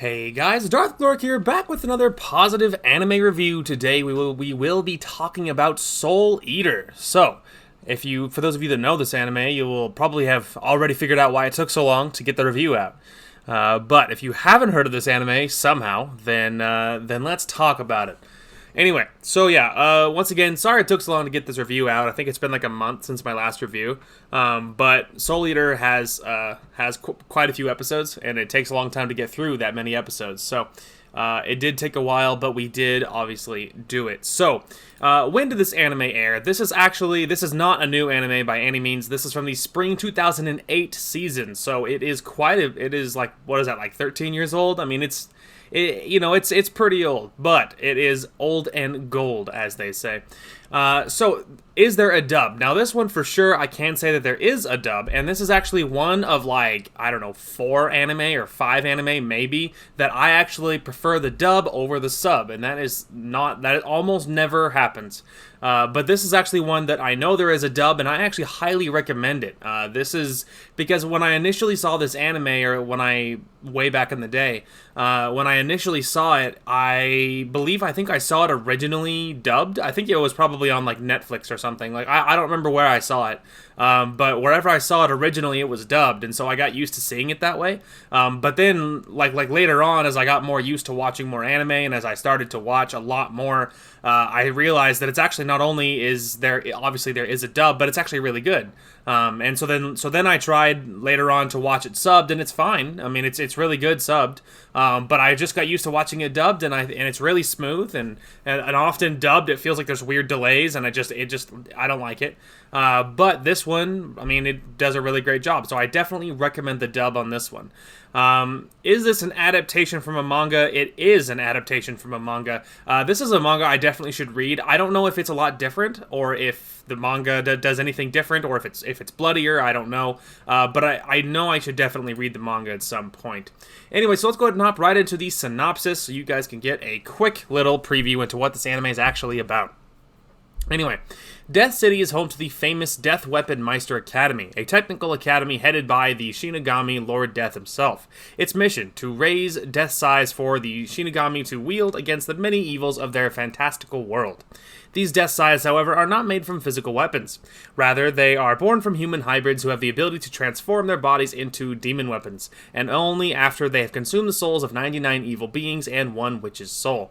Hey guys, Darth Glork here, back with another positive anime review. Today we will be talking about Soul Eater. So, for those of you that know this anime, you will probably have already figured out why it took so long to get the review out. But if you haven't heard of this anime somehow, then let's talk about it. Anyway, so yeah, once again, sorry it took so long to get this review out. I think it's been like a month since my last review. But Soul Eater has quite a few episodes, and it takes a long time to get through that many episodes. So it did take a while, but we did obviously do it. So when did this anime air? This is not a new anime by any means. This is from the spring 2008 season. So it is like, what is that, like 13 years old? I mean, it's pretty old, but it is old and gold, as they say. So, is there a dub? Now, this one for sure, I can say that there is a dub, and this is actually one of, like, I don't know, 4 anime or 5 anime, maybe, that I actually prefer the dub over the sub, and that almost never happens. But this is actually one that I know there is a dub, and I actually highly recommend it. This is because when I initially saw this anime, or way back in the day, when I initially saw it, I think I saw it originally dubbed. I think it was probably on like Netflix or something. Like I don't remember where I saw it, but wherever I saw it originally, it was dubbed, and so I got used to seeing it that way. But then, like later on, as I got more used to watching more anime, and as I started to watch a lot more, I realized that it's actually not only is there obviously there is a dub, but it's actually really good. And so then I tried later on to watch it subbed, and it's fine. I mean, it's really good subbed. But I just got used to watching it dubbed, and it's really smooth, and often dubbed it feels like there's weird delays, and I don't like it. But this one, I mean, it does a really great job. So I definitely recommend the dub on this one. Is this an adaptation from a manga? It is an adaptation from a manga. This is a manga I definitely should read. I don't know if it's a lot different, or if the manga does anything different, or if it's bloodier. I don't know. But I know I should definitely read the manga at some point. Anyway, so let's go ahead and hop right into the synopsis so you guys can get a quick little preview into what this anime is actually about. Anyway, Death City is home to the famous Death Weapon Meister Academy, a technical academy headed by the Shinigami Lord Death himself. Its mission, to raise death size for the Shinigami to wield against the many evils of their fantastical world. These death size, however, are not made from physical weapons. Rather, they are born from human hybrids who have the ability to transform their bodies into demon weapons, and only after they have consumed the souls of 99 evil beings and 1 witch's soul.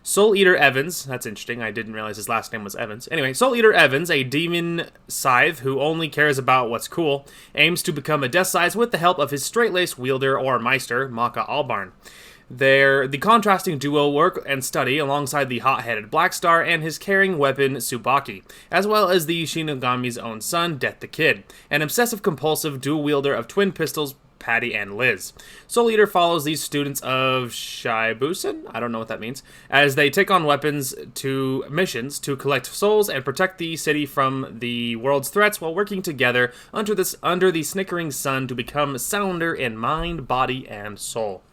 Soul Eater Evans, that's interesting, I didn't realize his last name was Evans. Anyway, Soul Eater Evans, a demon scythe who only cares about what's cool, aims to become a death size with the help of his straight-laced wielder or meister, Maka. The contrasting duo work and study alongside the hot-headed Blackstar and his caring weapon, Tsubaki, as well as the Shinigami's own son, Death the Kid, an obsessive-compulsive dual wielder of twin pistols, Patty and Liz. Soul Eater follows these students of Shibusen, I don't know what that means, as they take on missions to collect souls and protect the city from the world's threats while working together under the snickering sun to become sounder in mind, body, and soul.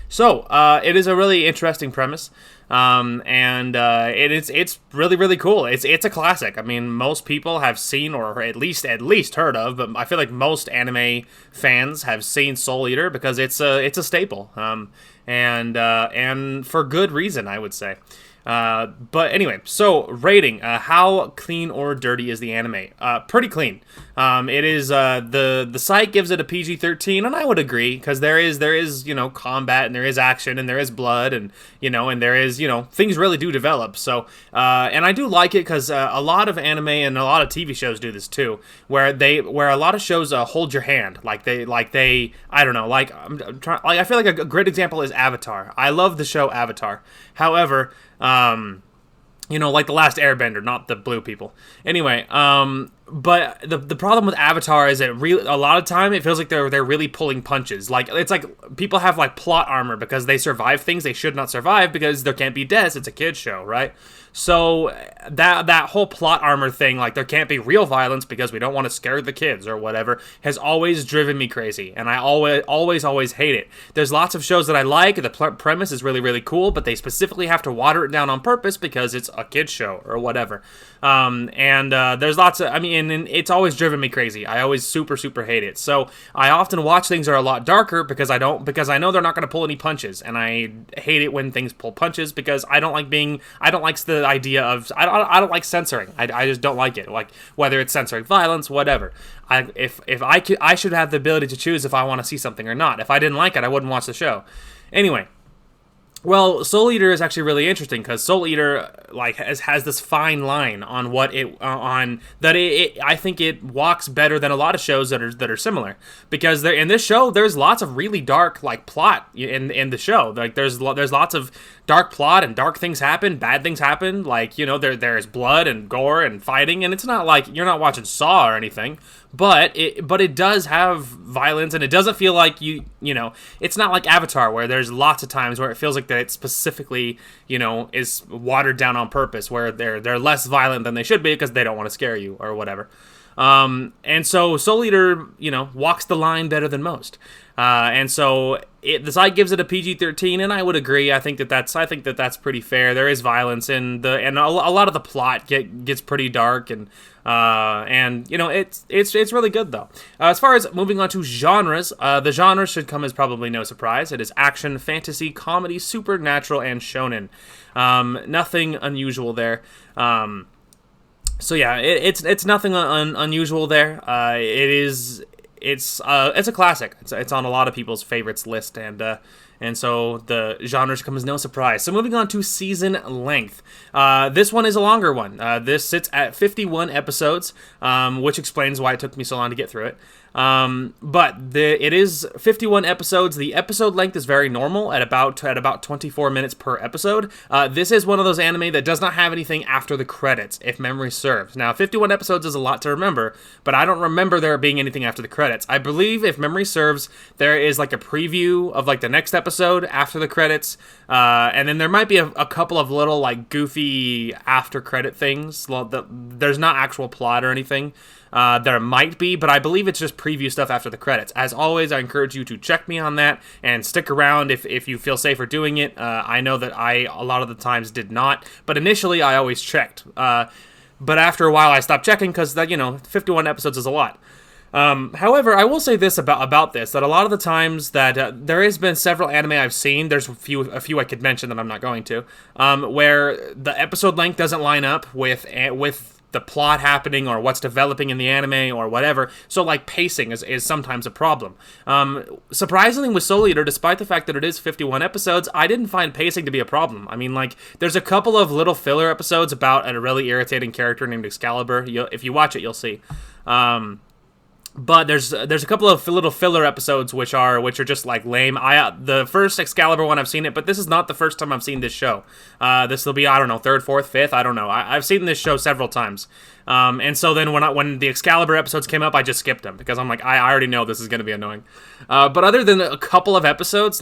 So, it is a really interesting premise, and it's really, really cool. It's a classic. I mean, most people have seen or at least heard of, but I feel like most anime fans have seen Soul Eater because it's a staple, and for good reason, I would say. But anyway, so rating, how clean or dirty is the anime? Pretty clean. It is, the site gives it a PG-13, and I would agree, because there is, combat, and there is action, and there is blood, and there is, things really do develop, so, and I do like it, because, a lot of anime and a lot of TV shows do this, too, where a lot of shows, hold your hand, I don't know, I feel like a great example is Avatar. I love the show Avatar. However, like The Last Airbender, not the blue people. Anyway, but the problem with Avatar is that a lot of time it feels like they're really pulling punches. Like, it's like people have like plot armor because they survive things they should not survive because there can't be deaths. It's a kid's show, right? So that whole plot armor thing, like there can't be real violence because we don't want to scare the kids or whatever, has always driven me crazy, and I always hate it. There's lots of shows that I like, the premise is really, really cool, but they specifically have to water it down on purpose because it's a kid's show or whatever. There's lots of, and it's always driven me crazy. I always super hate it. So I often watch things that are a lot darker because I know they're not going to pull any punches, and I hate it when things pull punches because I don't like the idea of I don't like censoring. I just don't like it. Like whether it's censoring violence, whatever. I should have the ability to choose if I want to see something or not. If I didn't like it, I wouldn't watch the show. Anyway. Well, Soul Eater is actually really interesting because Soul Eater has this fine line on what it I think it walks better than a lot of shows that are similar, because in this show there's lots of really dark plot in the show. Like there's lots of dark plot and dark things happen, bad things happen. There's blood and gore and fighting, and it's not like you're not watching Saw or anything. But it does have violence, and it doesn't feel like it's not like Avatar where there's lots of times where it feels like that it specifically is watered down on purpose, where they're less violent than they should be because they don't want to scare you or whatever. And so Soul Eater walks the line better than most. And so the site gives it a PG-13, and I would agree. I think that's pretty fair. There is violence and a lot of the plot gets pretty dark, and it's really good though. As far as moving on to genres, the genres should come as probably no surprise. It is action, fantasy, comedy, supernatural, and shonen. Nothing unusual there. So yeah, it's nothing unusual there. It's a classic. It's on a lot of people's favorites list, and so the genres come as no surprise. So moving on to season length. This one is a longer one. This sits at 51 episodes, which explains why it took me so long to get through it. But it is 51 episodes. The episode length is very normal at about 24 minutes per episode. This is one of those anime that does not have anything after the credits, if memory serves. Now, 51 episodes is a lot to remember, but I don't remember there being anything after the credits. I believe, if memory serves, there is like a preview of like the next episode after the credits, and then there might be a couple of little like goofy after credit things. There's not actual plot or anything. There might be, but I believe it's just preview stuff after the credits. As always, I encourage you to check me on that and stick around if you feel safer doing it. I know that a lot of the times did not, but initially I always checked. But after a while I stopped checking because 51 episodes is a lot. However, I will say this about this, that a lot of the times that there has been several anime I've seen, there's a few I could mention that I'm not going to, where the episode length doesn't line up with the plot happening or what's developing in the anime or whatever. So pacing is sometimes a problem. Surprisingly with Soul Eater, despite the fact that it is 51 episodes, I didn't find pacing to be a problem. I mean, there's a couple of little filler episodes about a really irritating character named Excalibur. If you watch it, you'll see. But there's a couple of little filler episodes which are just lame. The first Excalibur one, I've seen it, but this is not the first time I've seen this show. This will be, I don't know, third, fourth, fifth, I don't know. I've seen this show several times. And so then when the Excalibur episodes came up, I just skipped them because I'm like, I already know this is going to be annoying. But other than a couple of episodes,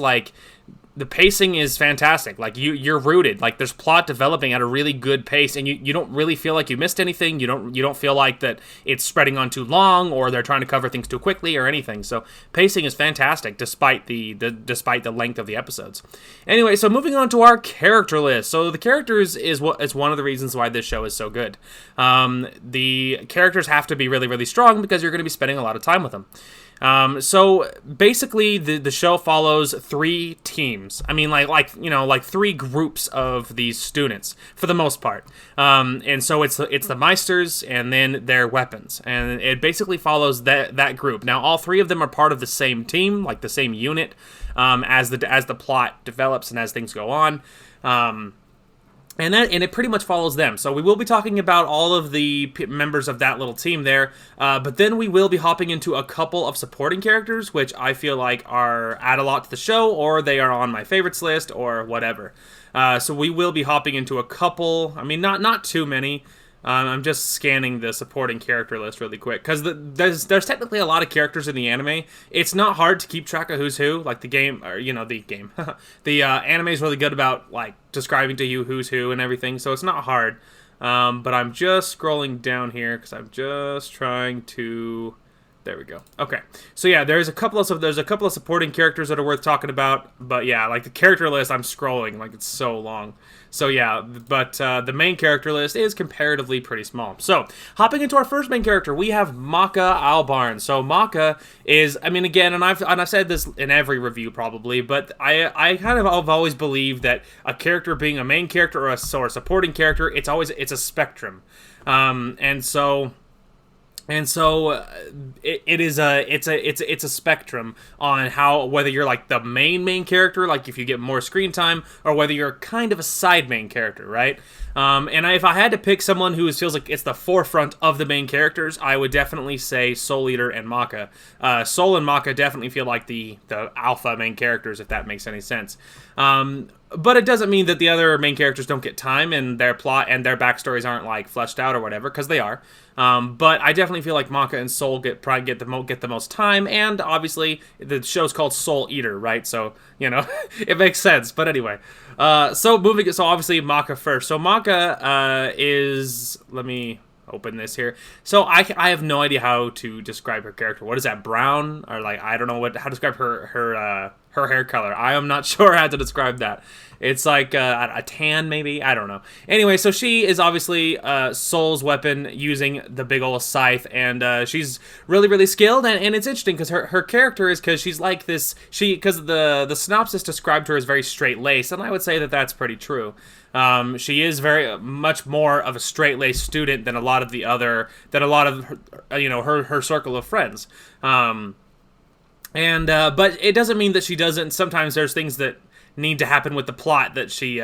the pacing is fantastic. You're rooted. There's plot developing at a really good pace, and you don't really feel like you missed anything. You don't feel like that it's spreading on too long or they're trying to cover things too quickly or anything. So pacing is fantastic despite the length of the episodes. Anyway, so moving on to our character list. So the characters is one of the reasons why this show is so good. The characters have to be really, really strong because you're going to be spending a lot of time with them. So basically the show follows three teams. I mean, three groups of these students for the most part. And so it's the Meisters and then their weapons. And it basically follows that group. Now, all three of them are part of the same team, the same unit, as the plot develops and as things go on. And it pretty much follows them. So we will be talking about all of the members of that little team there, but then we will be hopping into a couple of supporting characters, which I feel like add a lot to the show, or they are on my favorites list, or whatever. So we will be hopping into a couple. I mean, not too many. I'm just scanning the supporting character list really quick because there's technically a lot of characters in the anime. It's not hard to keep track of who's who. The game, or the game, the anime is really good about describing to you who's who and everything. So it's not hard. But I'm just scrolling down here because I'm just trying to There we go. Okay, so yeah, there's a couple of supporting characters that are worth talking about, but yeah, like the character list, I'm scrolling like it's so long. So yeah, but the main character list is comparatively pretty small. So hopping into our first main character, we have Maka Albarn. So Maka is, I mean, again, and I've said this in every review probably, but I kind of have always believed that a character being a main character or a supporting character, it's a spectrum, and so. It's a spectrum on how, whether you're like the main character, like if you get more screen time, or whether you're kind of a side main character, right? If I had to pick someone who feels like it's the forefront of the main characters, I would definitely say Soul Eater and Maka. Soul and Maka definitely feel like the alpha main characters, if that makes any sense. But it doesn't mean that the other main characters don't get time and their plot and their backstories aren't like fleshed out or whatever, because they are. But I definitely feel like Maka and Soul get the most time, and obviously the show's called Soul Eater, right? So it makes sense. But anyway, so obviously Maka first. So Maka is, let me open this here. So I have no idea how to describe her character. What is that, brown, or like I don't know how to describe her hair color. I am not sure how to describe that. It's like a tan, maybe? I don't know. Anyway, so she is obviously Soul's weapon using the big ol' scythe, and she's really, really skilled, and it's interesting because her character is, because she's like this, because the synopsis described her as very straight-laced, and I would say that that's pretty true. She is very much more of a straight-laced student than a lot of her, her circle of friends. But it doesn't mean that she doesn't. Sometimes there's things that need to happen with the plot that she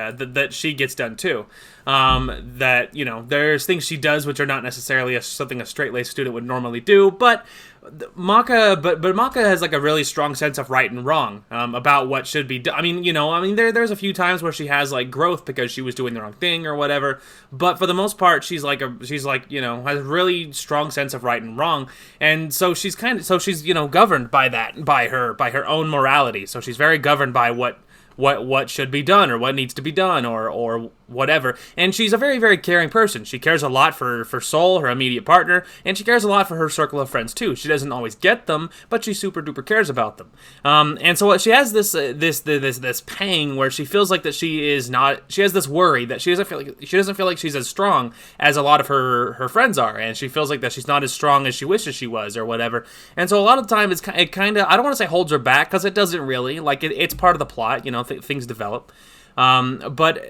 gets done too. There's things she does which are not necessarily something a straight-laced student would normally do, but Maka has like a really strong sense of right and wrong about what should be done. There's a few times where she has like growth because she was doing the wrong thing or whatever, but for the most part she's has a really strong sense of right and wrong, and so she's governed by that, by her own morality. So she's very governed by what should be done or what needs to be done or whatever. And she's a very, very caring person. She cares a lot for Soul, her immediate partner, and she cares a lot for her circle of friends too. She doesn't always get them, but she super duper cares about them. And so she has this pang where she feels like that she has this worry that she doesn't feel like she's as strong as a lot of her friends are, and she feels like that she's not as strong as she wishes she was or whatever. And so a lot of the time it kind of, I don't want to say holds her back, because it doesn't really, like it's part of the plot, things develop. But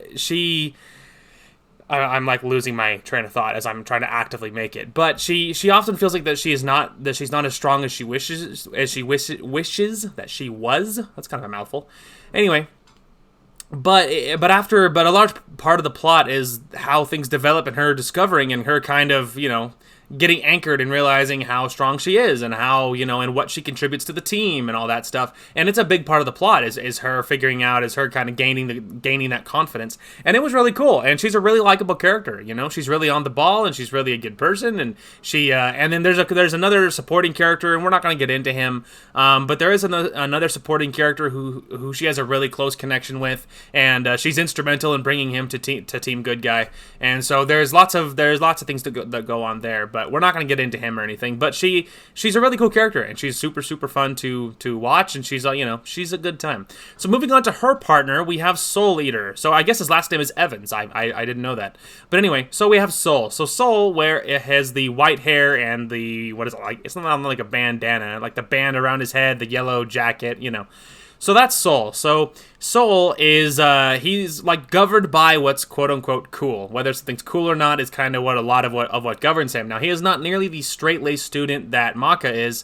I'm like losing my train of thought as I'm trying to actively make it. But she often feels like that she's not as strong as she wishes that she was. That's kind of a mouthful. Anyway, but a large part of the plot is how things develop and her discovering and her kind of, getting anchored and realizing how strong she is and how, and what she contributes to the team and all that stuff. And it's a big part of the plot is her figuring out, is her kind of gaining that confidence. And it was really cool. And she's a really likable character, she's really on the ball and she's really a good person. And she, and then there's another supporting character, and we're not going to get into him. But there is another supporting character who she has a really close connection with, and she's instrumental in bringing him to Team Good Guy. And so there's lots of things that go on there, but we're not going to get into him or anything. But she's a really cool character, and she's super, super fun to watch, and she's a good time. So moving on to her partner, we have Soul Eater. So I guess his last name is Evans. I didn't know that. But anyway, so we have Soul. So Soul, where it has the white hair and the, what is it like? It's not like a bandana, like the band around his head, the yellow jacket, So that's Soul. So Soul is, he's like governed by what's quote unquote cool. Whether something's cool or not is kind of what governs him. Now, he is not nearly the straight-laced student that Maka is.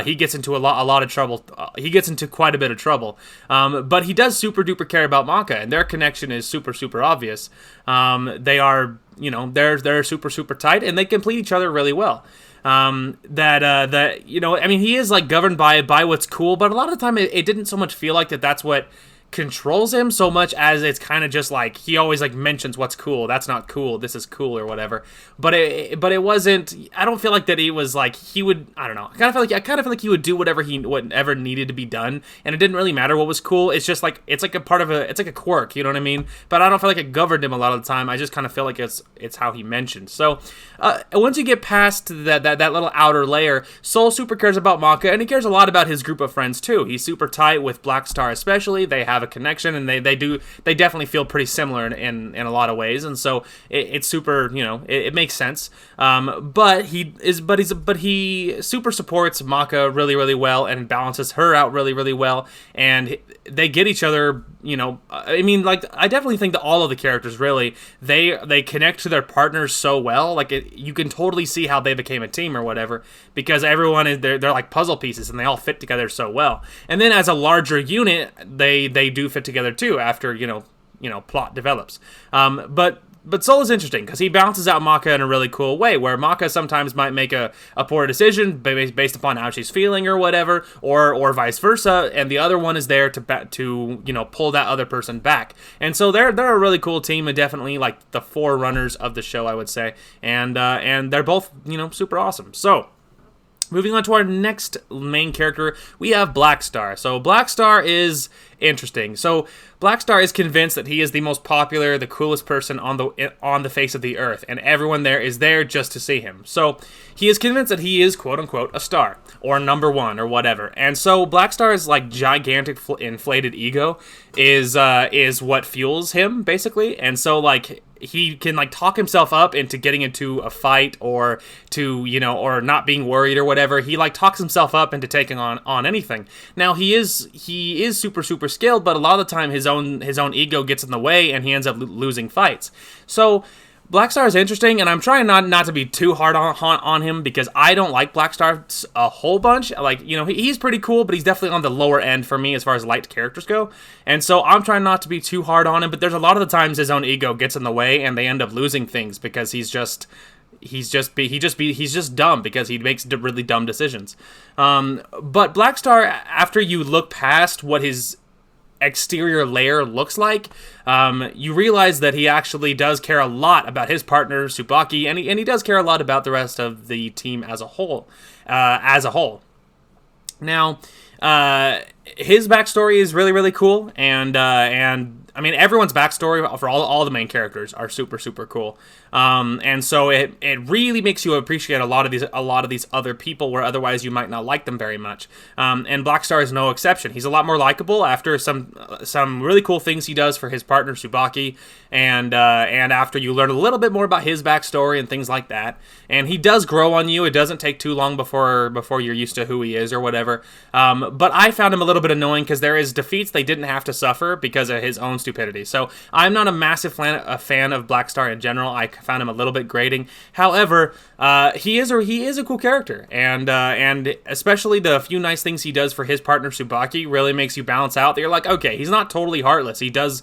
He gets into a lot of trouble. He gets into quite a bit of trouble. But he does super duper care about Maka, and their connection is super, super obvious. They are, they're super, super tight, and they complete each other really well. He is like governed by what's cool, but a lot of the time it didn't so much feel like that's what controls him so much as it's kind of just like he always like mentions what's cool, that's not cool, this is cool or whatever. But it wasn't. I don't feel like that he was like he would. I don't know. I kind of feel like he would do whatever needed to be done, and it didn't really matter what was cool. It's just like it's like a part of it's like a quirk. You know what I mean? But I don't feel like it governed him a lot of the time. I just kind of feel like it's how he mentioned. So once you get past that little outer layer, Soul super cares about Maka, and he cares a lot about his group of friends too. He's super tight with Blackstar especially. They have a connection, and they definitely feel pretty similar in a lot of ways, and so it's super, it makes sense. But he super supports Maka really, really well and balances her out really, really well, and they get each other. I mean, like, I definitely think that all of the characters really they connect to their partners so well. Like, you can totally see how they became a team or whatever, because everyone is they're like puzzle pieces and they all fit together so well. And then as a larger unit, they do fit together too after plot develops. But Soul is interesting because he balances out Maka in a really cool way, where Maka sometimes might make a poor decision based upon how she's feeling or whatever, or vice versa, and the other one is there to pull that other person back. And so they're a really cool team, and definitely like the forerunners of the show, I would say. And they're both super awesome. So, moving on to our next main character, we have Blackstar. So Blackstar is interesting. So Blackstar is convinced that he is the most popular, the coolest person on the face of the earth, and everyone there is there just to see him. So he is convinced that he is, quote unquote, a star or number one or whatever. And so Blackstar's like gigantic inflated ego is what fuels him basically. And so like he can like talk himself up into getting into a fight or or not being worried or whatever. He like talks himself up into taking on anything. Now he is super skilled, but a lot of the time his own ego gets in the way and he ends up losing fights. So Blackstar is interesting, and I'm trying not to be too hard on him because I don't like Blackstar a whole bunch. Like, he's pretty cool, but he's definitely on the lower end for me as far as liked characters go. And so I'm trying not to be too hard on him, but there's a lot of the times his own ego gets in the way and they end up losing things because he's just dumb because he makes really dumb decisions. But Blackstar, after you look past what his exterior layer looks like, you realize that he actually does care a lot about his partner Tsubaki, and he does care a lot about the rest of the team as a whole. Now, his backstory is really, really cool, and I mean, everyone's backstory for all the main characters are super cool. And so it really makes you appreciate a lot of these other people where otherwise you might not like them very much. And Blackstar is no exception. He's a lot more likable after some really cool things he does for his partner Tsubaki, and after you learn a little bit more about his backstory and things like that. And he does grow on you. It doesn't take too long before you're used to who he is or whatever. But I found him a little bit annoying because there is defeats they didn't have to suffer because of his own stupidity. So I'm not a massive fan of Blackstar in general. I found him a little bit grating. However, he is a cool character, and especially the few nice things he does for his partner Tsubaki really makes you balance out that you're like, okay, he's not totally heartless. He does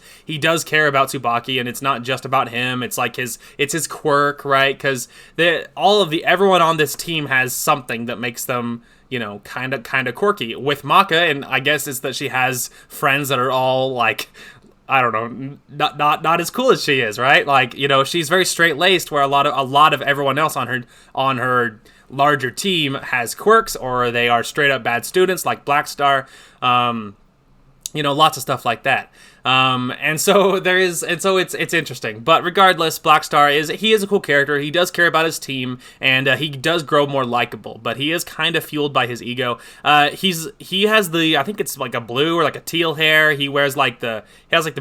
care about Tsubaki, and it's not just about him. It's like it's his quirk, right? Because everyone on this team has something that makes them kind of quirky. With Maka, and I guess it's that she has friends that are all like, I don't know, not as cool as she is, right? Like, she's very straight-laced, where a lot of everyone else on her larger team has quirks, or they are straight up bad students, like Blackstar. Lots of stuff like that. And so it's interesting. But regardless, Blackstar is a cool character. He does care about his team, and he does grow more likable. But he is kind of fueled by his ego. He has I think it's like a blue or like a teal hair. He has like the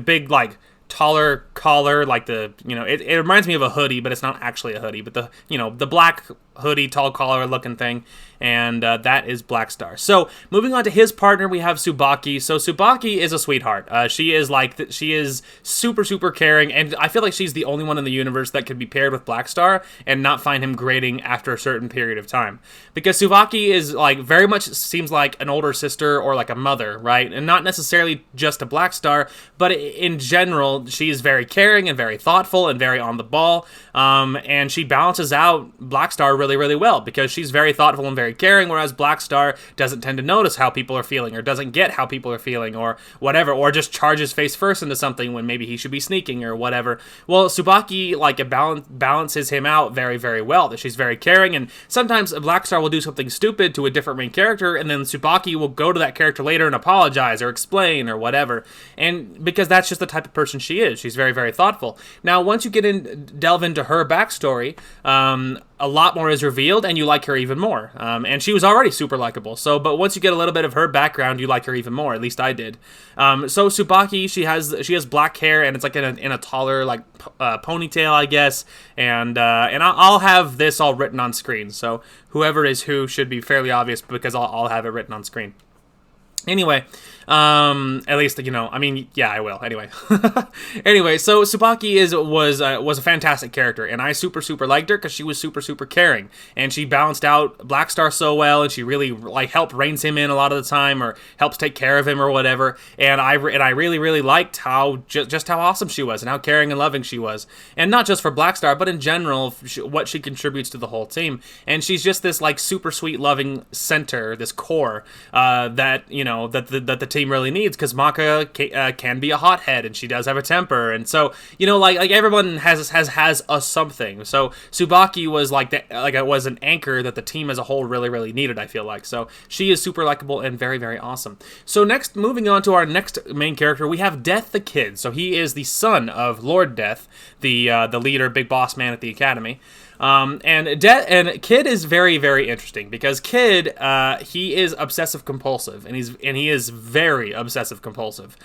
big like taller collar, like it reminds me of a hoodie, but it's not actually a hoodie, but the black hoodie, tall collar looking thing, and that is Blackstar. So moving on to his partner, we have Tsubaki. So Tsubaki is a sweetheart. She is super caring, and I feel like she's the only one in the universe that could be paired with Blackstar and not find him grating after a certain period of time, because Tsubaki is like very much seems like an older sister or like a mother, right? And not necessarily just to Blackstar, but in general general, she's very caring and very thoughtful and very on the ball, and she balances out Blackstar really, really well, because she's very thoughtful and very caring, whereas Blackstar doesn't tend to notice how people are feeling, or doesn't get how people are feeling, or whatever, or just charges face first into something when maybe he should be sneaking, or whatever. Well, Tsubaki, like, balances him out very, very well, that she's very caring, and sometimes Blackstar will do something stupid to a different main character, and then Tsubaki will go to that character later and apologize, or explain, or whatever, and because that's just the type of person she is. She's very, very thoughtful. Now, once you delve into her backstory, a lot more is revealed, and you like her even more. And she was already super likable. But once you get a little bit of her background, you like her even more. At least I did. So Tsubaki, she has black hair, and it's like in a taller like ponytail, I guess. And I'll have this all written on screen. So whoever is who should be fairly obvious, because I'll have it written on screen. Anyway, at least, I mean, yeah, I will. Anyway, so Tsubaki was a fantastic character, and I super, super liked her because she was super, super caring, and she balanced out Blackstar so well, and she really like helped reins him in a lot of the time, or helps take care of him or whatever. And I really, really liked how just how awesome she was, and how caring and loving she was, and not just for Blackstar, but in general, what she contributes to the whole team. And she's just this like super sweet, loving center, this core that that the team really needs, because Maka can be a hothead, and she does have a temper, and so like everyone has a something. So Tsubaki was was an anchor that the team as a whole really, really needed, I feel like. So she is super likable and very, very awesome. So next, moving on to our next main character, we have Death the Kid. So he is the son of Lord Death, the leader, big boss man at the academy. And Kid is very, very interesting, because Kid, he is obsessive compulsive, and he is very obsessive compulsive.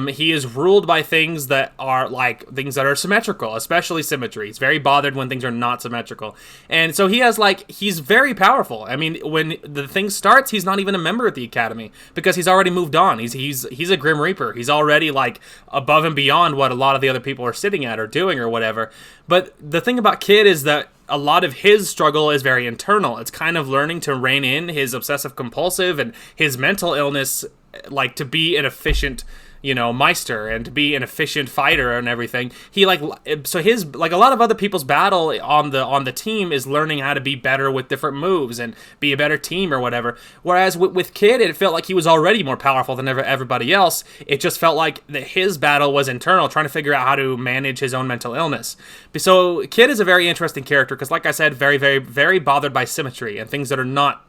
He is ruled by things that are symmetrical, especially symmetry. He's very bothered when things are not symmetrical. And so he's very powerful. I mean, when the thing starts, he's not even a member at the academy, because he's already moved on. He's a Grim Reaper. He's already like above and beyond what a lot of the other people are sitting at or doing or whatever. But the thing about Kid is that a lot of his struggle is very internal. It's kind of learning to rein in his obsessive compulsive and his mental illness, like to be an efficient, Meister, and to be an efficient fighter and everything. He a lot of other people's battle on the team is learning how to be better with different moves and be a better team or whatever. Whereas with Kid, it felt like he was already more powerful than everybody else. It just felt like that his battle was internal, trying to figure out how to manage his own mental illness. So Kid is a very interesting character, because like I said, very, very, very bothered by symmetry and things that are not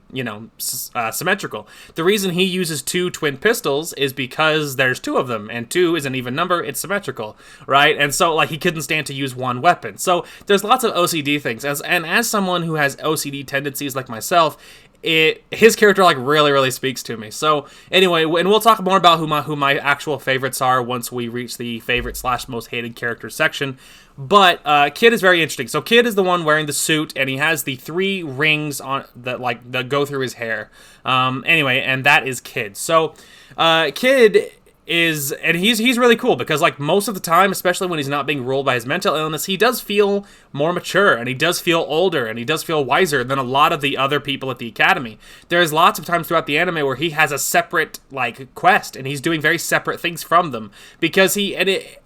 symmetrical. The reason he uses 2 twin pistols is because there's 2 of them, and 2 is an even number, it's symmetrical, right? And so he couldn't stand to use one weapon. So there's lots of OCD things, as someone who has OCD tendencies like myself, his character really, really speaks to me. So anyway, and we'll talk more about who my actual favorites are once we reach the favorite / most hated characters section. But Kid is very interesting. So Kid is the one wearing the suit, and he has the 3 rings on that go through his hair. Anyway, and that is Kid. So Kid he's really cool, because most of the time, especially when he's not being ruled by his mental illness, he does feel more mature, and he does feel older, and he does feel wiser than a lot of the other people at the academy. There's lots of times throughout the anime where he has a separate quest, and he's doing very separate things from them, because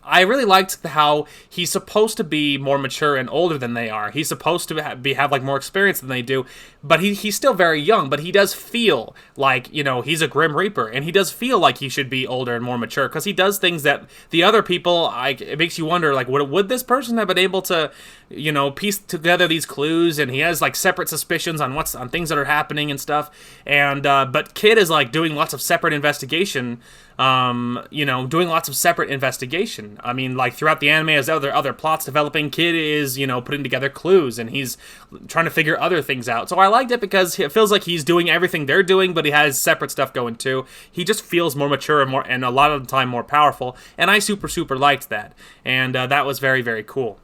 I really liked how he's supposed to be more mature and older than they are. He's supposed to have more experience than they do, but he's still very young. But he does feel like he's a Grim Reaper, and he does feel like he should be older and more mature, because he does things that the other people, it makes you wonder, would this person have been able to piece together these clues? And he has separate suspicions on things that are happening and stuff. And but Kid is doing lots of separate investigation. Doing lots of separate investigation. I mean, throughout the anime, as other plots developing, Kid is, putting together clues, and he's trying to figure other things out. So I liked it, because it feels like he's doing everything they're doing, but he has separate stuff going too. He just feels more mature and a lot of the time more powerful, and I super, super liked that. And that was very, very cool.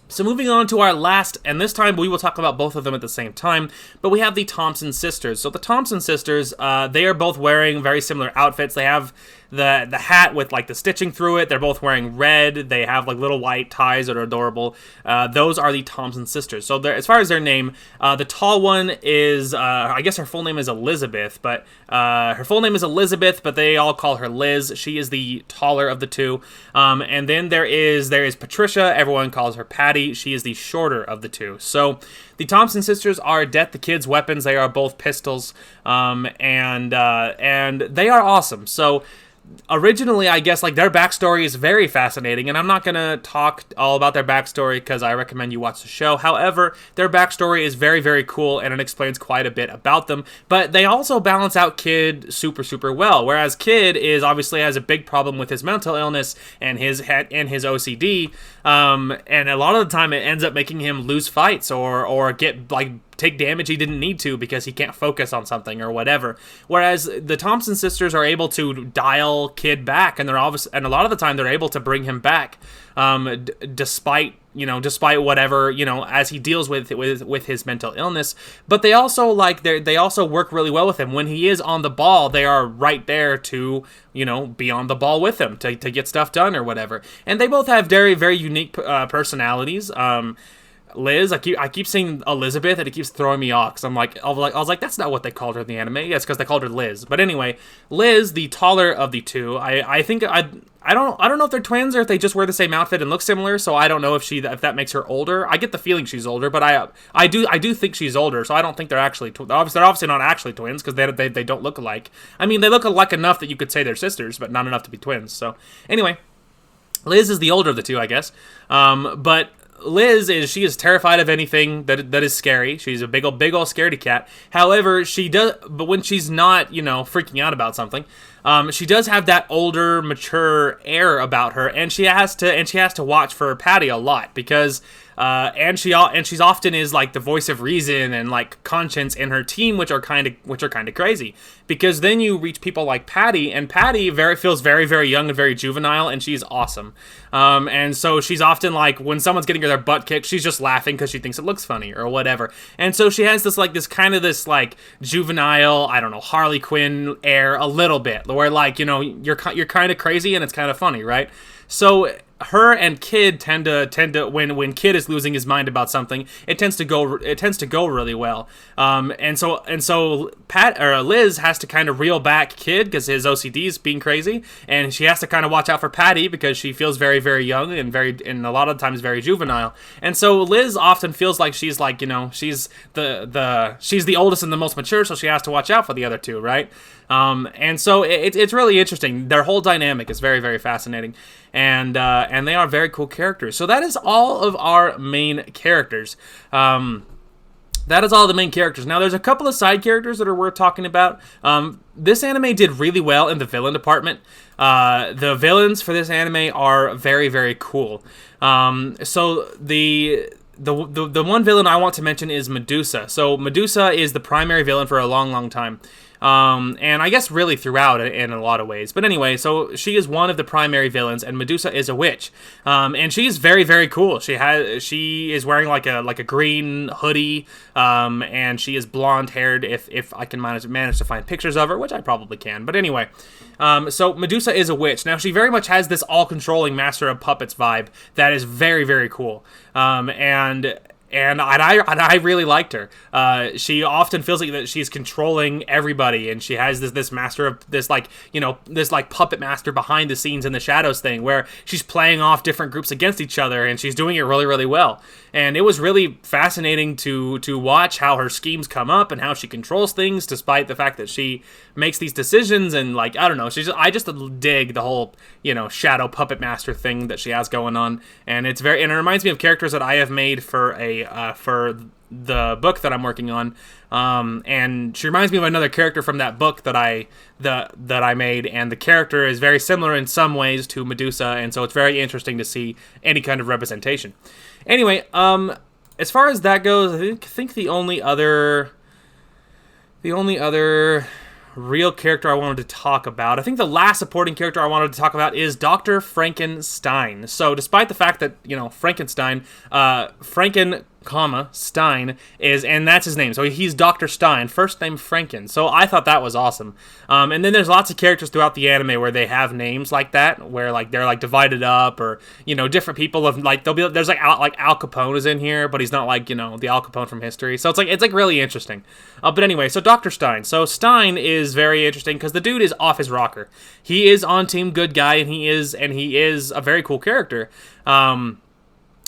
So moving on to our last, and this time we will talk about both of them at the same time, but we have the Thompson Sisters. So the Thompson Sisters, they are both wearing very similar outfits. They have the hat with like the stitching through it. They're both wearing red. They have like little white ties that are adorable. Those are the Thompson sisters. So as far as their name, the tall one is I guess her full name is Elizabeth, but they all call her Liz. She is the taller of the two. And then there is Patricia. Everyone calls her Patty. She is the shorter of the two. So the Thompson sisters are Death the Kid's weapons. They are both pistols, and they are awesome. So originally, I guess, like, their backstory is very fascinating, and I'm not going to talk all about their backstory because I recommend you watch the show. However, their backstory is very, very cool, and it explains quite a bit about them, but they also balance out Kid super, super well, whereas Kid obviously has a big problem with his mental illness and his OCD, and a lot of the time it ends up making him lose fights or get, like, take damage he didn't need to because he can't focus on something or whatever. Whereas the Thompson sisters are able to dial Kid back, and and a lot of the time they're able to bring him back, despite whatever, as he deals with his mental illness. But they also they also work really well with him when he is on the ball. They are right there to be on the ball with him to get stuff done or whatever. And they both have very, very unique personalities. Liz, I keep saying Elizabeth, and it keeps throwing me off because I was like, that's not what they called her in the anime. Yeah, it's because they called her Liz. But anyway, Liz, the taller of the two, I think I don't know if they're twins or if they just wear the same outfit and look similar. So I don't know if that makes her older. I get the feeling she's older, but I do think she's older. So I don't think they're actually they're obviously not actually twins because they don't look alike. I mean, they look alike enough that you could say they're sisters, but not enough to be twins. So anyway, Liz is the older of the two, I guess. But Liz is terrified of anything that is scary. She's a big old scaredy cat. However, but when she's not, freaking out about something, she does have that older, mature air about her, and she has to watch for Patty a lot because she's often is like the voice of reason and like conscience in her team, which are kind of crazy. Because then you reach people like Patty, and Patty feels very, very young and very juvenile, and she's awesome. And so she's often like, when someone's getting their butt kicked, she's just laughing because she thinks it looks funny or whatever. And so she has this juvenile, I don't know, Harley Quinn air a little bit, where like, you're kind of crazy and it's kind of funny, right? So her and Kid tend to when Kid is losing his mind about something, it tends to go really well. And so Liz has to kind of reel back Kid because his OCD is being crazy, and she has to kind of watch out for Patty because she feels very, very young and a lot of times very juvenile. And so Liz often feels like she's like, she's the oldest and the most mature, so she has to watch out for the other two, right? And so it's really interesting. Their whole dynamic is very, very fascinating, and they are very cool characters. So that is all of our main characters. That is all the main characters. Now, there's a couple of side characters that are worth talking about. This anime did really well in the villain department. The villains for this anime are very, very cool. So the one villain I want to mention is Medusa. So Medusa is the primary villain for a long, long time. And I guess really throughout in a lot of ways. But anyway, so she is one of the primary villains, and Medusa is a witch. And she's very, very cool. She is wearing like a green hoodie, and she is blonde haired if I can manage to find pictures of her, which I probably can. But anyway, so Medusa is a witch. Now, she very much has this all-controlling Master of Puppets vibe that is very, very cool. And I really liked her. She often feels like that she's controlling everybody, and she has this master of this puppet master behind the scenes in the shadows thing, where she's playing off different groups against each other, and she's doing it really, really well. And it was really fascinating to watch how her schemes come up and how she controls things, despite the fact that she makes these decisions. And I don't know, I just dig the whole shadow puppet master thing that she has going on, and it reminds me of characters that I have made for the book that I'm working on, and she reminds me of another character from that book that I made, and the character is very similar in some ways to Medusa, and so it's very interesting to see any kind of representation. Anyway, as far as that goes, I think the only other real character I wanted to talk about, I think the last supporting character I wanted to talk about is Dr. Frankenstein. So despite the fact that, Frankenstein, comma, Stein, and that's his name. So he's Dr. Stein, first name Franken. So I thought that was awesome. And then there's lots of characters throughout the anime where they have names like that, where like they're like divided up, or different people of like there's like Al Capone is in here, but he's not like the Al Capone from history. So it's like really interesting. But anyway, so Dr. Stein. So Stein is very interesting because the dude is off his rocker. He is on Team Good Guy, and he is a very cool character.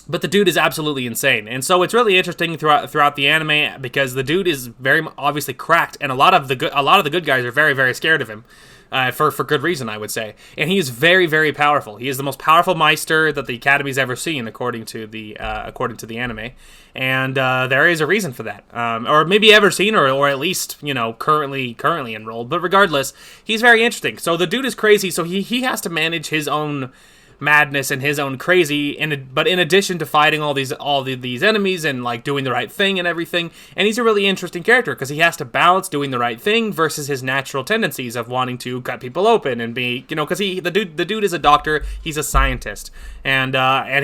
But the dude is absolutely insane, and so it's really interesting throughout the anime because the dude is very obviously cracked, and a lot of the good guys are very, very scared of him, for good reason, I would say. And he is very, very powerful. He is the most powerful Meister that the Academy's ever seen, according to the anime, and there is a reason for that, or maybe ever seen, or at least currently enrolled. But regardless, he's very interesting. So the dude is crazy, so he has to manage his own madness and his own crazy, but in addition to fighting all these enemies and like doing the right thing and everything. And he's a really interesting character because he has to balance doing the right thing versus his natural tendencies of wanting to cut people open and be because the dude is a doctor, he's a scientist, and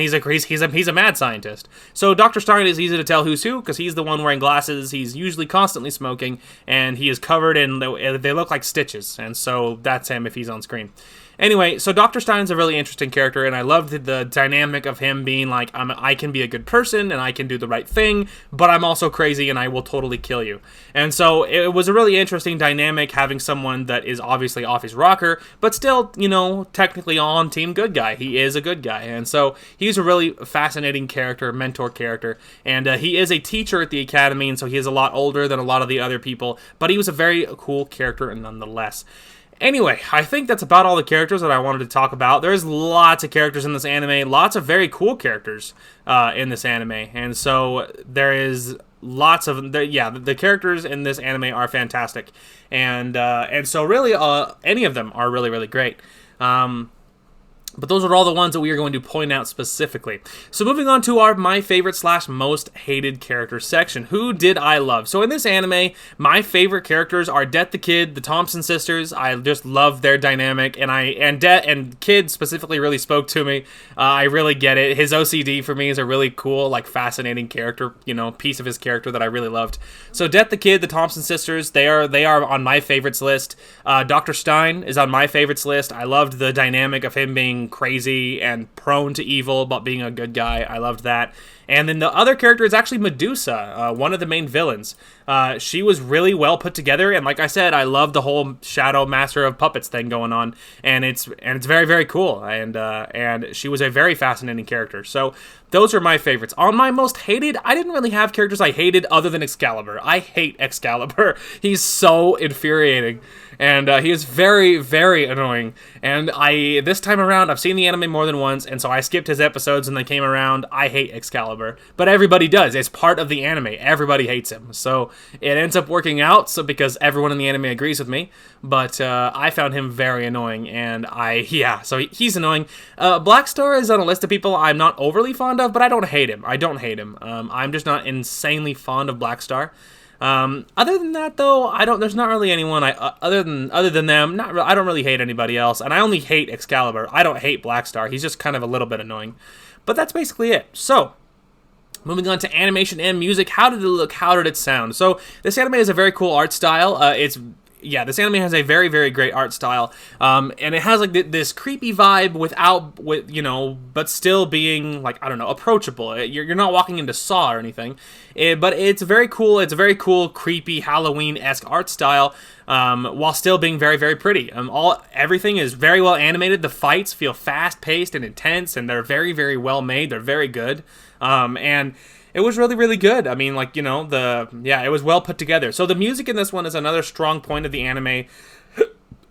he's a mad scientist. So Dr. Stein is easy to tell who's who because he's the one wearing glasses. He's usually constantly smoking, and he is covered in they look like stitches, and so that's him if he's on screen. Anyway, so Dr. Stein's a really interesting character, and I loved the dynamic of him being like, I can be a good person, and I can do the right thing, but I'm also crazy, and I will totally kill you. And so it was a really interesting dynamic having someone that is obviously off his rocker, but still, technically on Team Good Guy. He is a good guy, and so he's a really fascinating character, mentor character, and he is a teacher at the Academy, and so he is a lot older than a lot of the other people, but he was a very cool character nonetheless. Anyway, I think that's about all the characters that I wanted to talk about. There's lots of characters in this anime, lots of very cool characters in this anime, and so there is lots of the characters in this anime are fantastic, and so really any of them are really, really great. But those are all the ones that we are going to point out specifically. So moving on to our my favorite / most hated character section. Who did I love? So in this anime, my favorite characters are Det the Kid, the Thompson Sisters. I just love their dynamic, and Det and Kid specifically really spoke to me. I really get it. His OCD for me is a really cool, like fascinating character, piece of his character that I really loved. So Det the Kid, the Thompson Sisters, they are on my favorites list. Dr. Stein is on my favorites list. I loved the dynamic of him being crazy and prone to evil but being a good guy. I loved that. And then the other character is actually Medusa, one of the main villains. She was really well put together, and like I said, I love the whole Shadow Master of Puppets thing going on, and it's very, very cool. And she was a very fascinating character. So those are my favorites. On my most hated, I didn't really have characters I hated other than Excalibur. I hate Excalibur. He's so infuriating. And he is very, very annoying. And this time around, I've seen the anime more than once, and so I skipped his episodes and they came around. I hate Excalibur. But everybody does. It's part of the anime. Everybody hates him. So it ends up working out because everyone in the anime agrees with me. But I found him very annoying, and so he's annoying. Blackstar is on a list of people I'm not overly fond of, but I don't hate him. I'm just not insanely fond of Blackstar. Other than that, though, there's not really anyone other than them. I don't really hate anybody else, and I only hate Excalibur. I don't hate Blackstar. He's just kind of a little bit annoying, but that's basically it. So, moving on to animation and music, how did it look? How did it sound? So, this anime has a very cool art style. This anime has a very, very great art style, and it has like this creepy vibe but still being like, I don't know, approachable. You're not walking into Saw or anything, but it's very cool. It's a very cool, creepy Halloween-esque art style, while still being very, very pretty. Everything is very well animated. The fights feel fast-paced and intense, and they're very, very well made. They're very good, and it was really, really good. I mean, it was well put together. So the music in this one is another strong point of the anime.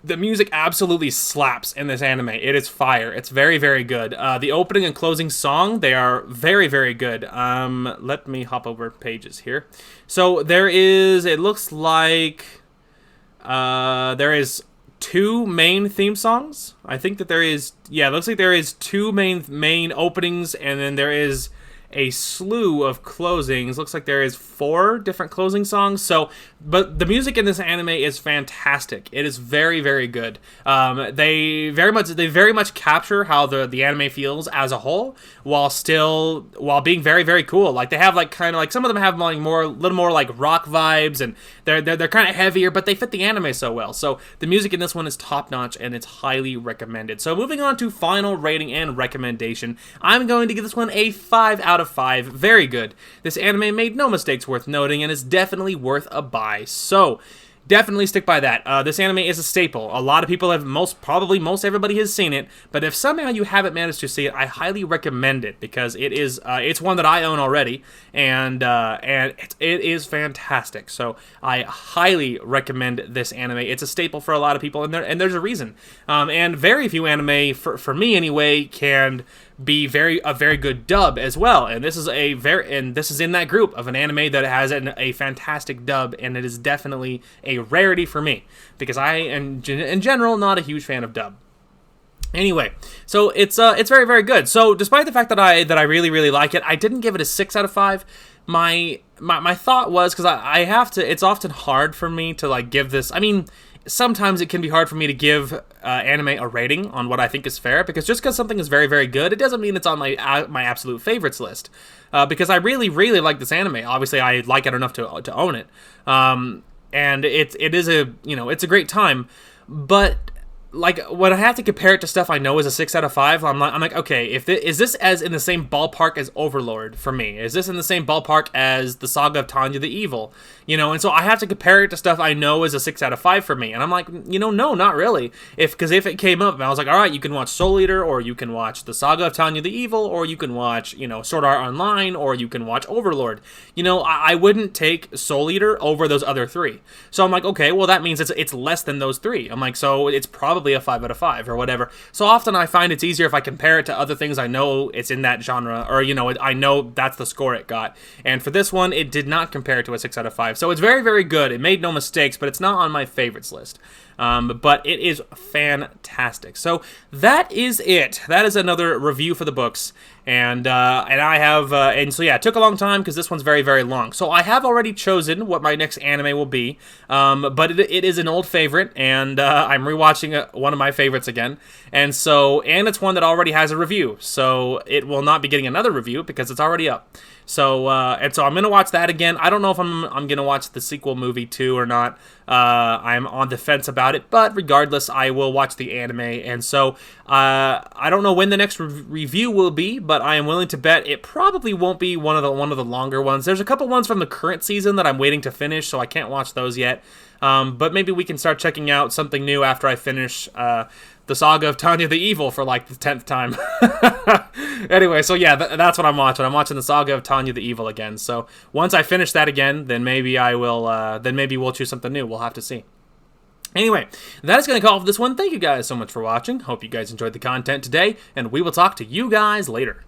The music absolutely slaps in this anime. It is fire. It's very, very good. The opening and closing song, they are very, very good. Let me hop over pages here. So it looks like there is 2 main theme songs. I think that there is, it looks like there is 2 main openings, and then there is a slew of closings. Looks like there is 4 different closing songs. So, but the music in this anime is fantastic. It is very, very good. They very much capture how the anime feels as a whole, while being very, very cool. Like they have like kind of like some of them have like little more like rock vibes, and they're kind of heavier, but they fit the anime so well. So the music in this one is top notch, and it's highly recommended. So moving on to final rating and recommendation, I'm going to give this one a 5 out of 5. Very good. This anime made no mistakes worth noting, and is definitely worth a buy. So definitely stick by that. This anime is a staple. A lot of people have, most everybody has seen it, but if somehow you haven't managed to see it, I highly recommend it, because it's one that I own already, and it is fantastic. So I highly recommend this anime. It's a staple for a lot of people, and there's a reason. And very few anime, for me anyway, can be a very good dub as well, and this is in that group of an anime that has a fantastic dub, and it is definitely a rarity for me, because I am in general not a huge fan of dub. Anyway, so it's very, very good. So despite the fact that I really, really like it, I didn't give it a 6 out of 5. My thought was, because I have to, it's often hard for me to like give this, I mean, sometimes it can be hard for me to give anime a rating on what I think is fair, because just because something is very, very good, it doesn't mean it's on my absolute favorites list. Because I really, really like this anime. Obviously, I like it enough to own it, and it is it's a great time. But like when I have to compare it to stuff I know is a 6 out of 5, I'm like, okay, is this as in the same ballpark as Overlord for me? Is this in the same ballpark as the Saga of Tanya the Evil? And so I have to compare it to stuff I know is a 6 out of 5 for me, and I'm like, no, not really. Because if it came up, and I was like, all right, you can watch Soul Eater, or you can watch the Saga of Tanya the Evil, or you can watch Sword Art Online, or you can watch Overlord. I wouldn't take Soul Eater over those other 3. So I'm like, okay, well that means it's less than those 3. I'm like, so it's probably a 5 out of 5 or whatever. So often I find it's easier if I compare it to other things I know it's in that genre, or I know that's the score it got. And for this one, it did not compare to a 6 out of 5. So it's very, very good. It made no mistakes, but it's not on my favorites list. But it is fantastic. So that is it. That is another review for the books. And I have, it took a long time because this one's very, very long. So I have already chosen what my next anime will be. But it is an old favorite, and I'm rewatching one of my favorites again. And it's one that already has a review. So it will not be getting another review because it's already up. So I'm gonna watch that again. I don't know if I'm gonna watch the sequel movie too or not. I'm on the fence about it, but regardless, I will watch the anime. And so I don't know when the next review will be, but I am willing to bet it probably won't be one of the longer ones. There's a couple ones from the current season that I'm waiting to finish, so I can't watch those yet. But maybe we can start checking out something new after I finish the Saga of Tanya the Evil for like the 10th time. Anyway, so yeah, that's what I'm watching. I'm watching the Saga of Tanya the Evil again. So once I finish that again, then maybe I will. Then maybe we'll choose something new. We'll have to see. Anyway, that is going to call for this one. Thank you guys so much for watching. Hope you guys enjoyed the content today, and we will talk to you guys later.